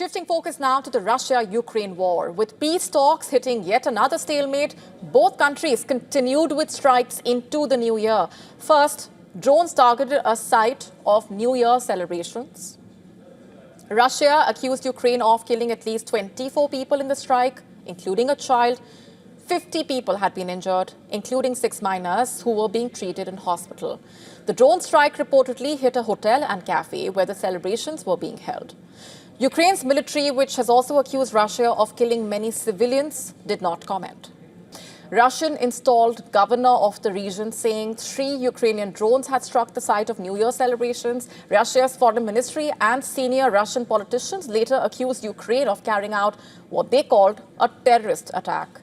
Shifting focus now to the Russia-Ukraine war. With peace talks hitting yet another stalemate, both countries continued with strikes into the new year. First, drones targeted a site of New Year celebrations. Russia accused Ukraine of killing at least 24 people in the strike, including a child. 50 people had been injured, including 6 minors who were being treated in hospital. The drone strike reportedly hit a hotel and cafe where the celebrations were being held. Ukraine's military, which has also accused Russia of killing many civilians, did not comment. Russian installed governor of the region saying 3 Ukrainian drones had struck the site of New Year celebrations. Russia's foreign ministry and senior Russian politicians later accused Ukraine of carrying out what they called a terrorist attack.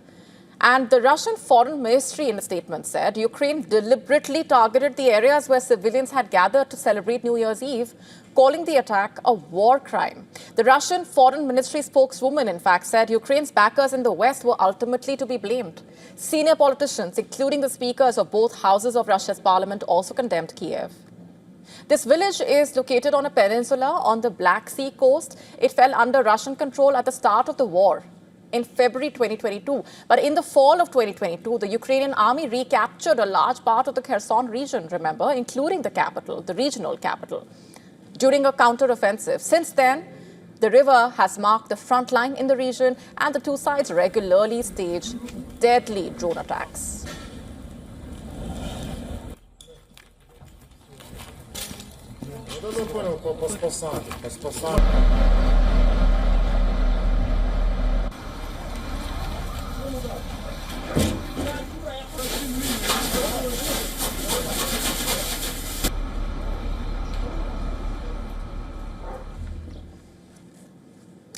And the Russian foreign ministry in a statement said Ukraine deliberately targeted the areas where civilians had gathered to celebrate New Year's Eve, calling the attack a war crime. The Russian foreign ministry spokeswoman, in fact, said Ukraine's backers in the West were ultimately to be blamed. Senior politicians, including the speakers of both houses of Russia's parliament, also condemned Kiev. This village is located on a peninsula on the Black Sea coast. It fell under Russian control at the start of the war in February 2022. But in the fall of 2022, the Ukrainian army recaptured a large part of the Kherson region, remember, including the capital, the regional capital, during a counter-offensive. Since then, the river has marked the front line in the region, and the two sides regularly stage deadly drone attacks.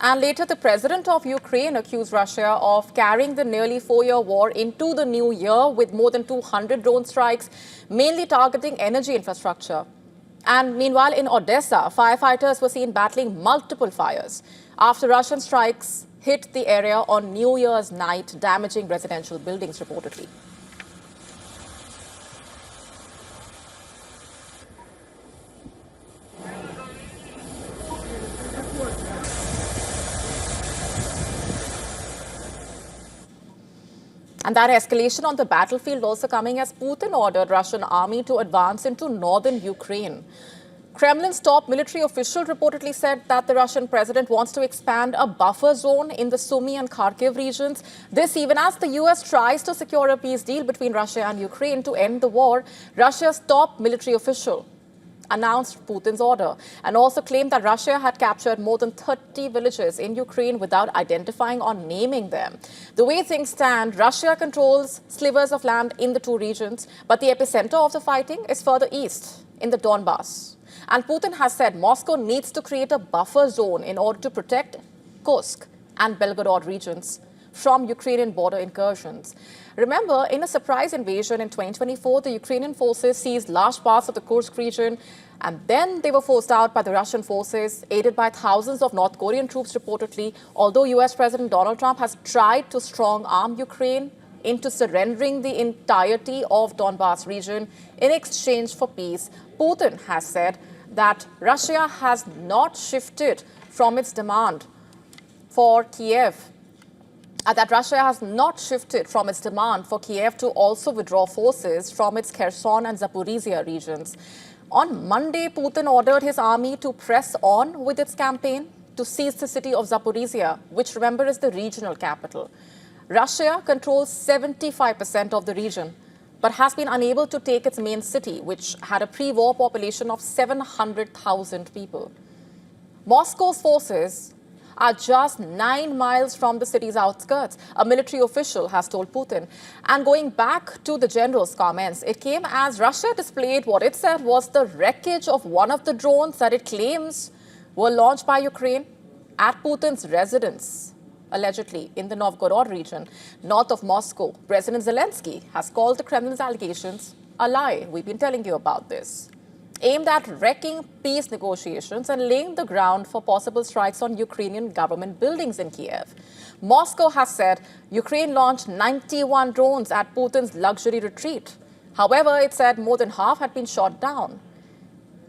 And later, the president of Ukraine accused Russia of carrying the nearly 4-year war into the new year with more than 200 drone strikes, mainly targeting energy infrastructure. And meanwhile, in Odessa, firefighters were seen battling multiple fires after Russian strikes hit the area on New Year's night, damaging residential buildings reportedly. And that escalation on the battlefield also coming as Putin ordered Russian army to advance into northern Ukraine. Kremlin's top military official reportedly said that the Russian president wants to expand a buffer zone in the Sumy and Kharkiv regions. This even as the US tries to secure a peace deal between Russia and Ukraine to end the war. Russia's top military official announced Putin's order and also claimed that Russia had captured more than 30 villages in Ukraine without identifying or naming them. The way things stand, Russia controls slivers of land in the two regions, but the epicenter of the fighting is further east in the Donbass. And Putin has said Moscow needs to create a buffer zone in order to protect Kursk and Belgorod regions from Ukrainian border incursions. Remember, in a surprise invasion in 2024, the Ukrainian forces seized large parts of the Kursk region, and then they were forced out by the Russian forces, aided by thousands of North Korean troops reportedly, although US President Donald Trump has tried to strong-arm Ukraine into surrendering the entirety of Donbass region in exchange for peace. Putin has said that Russia has not shifted from its demand for Kiev that Russia has not shifted from its demand for Kiev to also withdraw forces from its Kherson and Zaporizhia regions. On Monday, Putin ordered his army to press on with its campaign to seize the city of Zaporizhia, which, remember, is the regional capital. Russia controls 75% of the region, but has been unable to take its main city, which had a pre-war population of 700,000 people. Moscow's forces are just 9 miles from the city's outskirts, a military official has told Putin. And going back to the general's comments, it came as Russia displayed what it said was the wreckage of one of the drones that it claims were launched by Ukraine at Putin's residence, allegedly in the Novgorod region, north of Moscow. President Zelensky has called the Kremlin's allegations a lie. We've been telling you about this, aimed at wrecking peace negotiations and laying the ground for possible strikes on Ukrainian government buildings in Kiev. Moscow has said Ukraine launched 91 drones at Putin's luxury retreat. However, it said more than half had been shot down.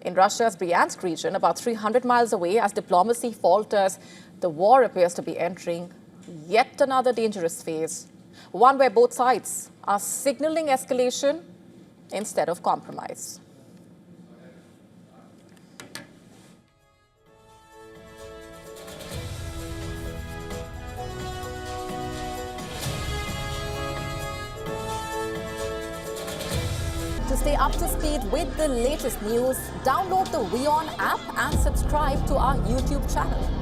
In Russia's Bryansk region, about 300 miles away, as diplomacy falters, the war appears to be entering yet another dangerous phase, one where both sides are signaling escalation instead of compromise. To stay up to speed with the latest news, download the WION app and subscribe to our YouTube channel.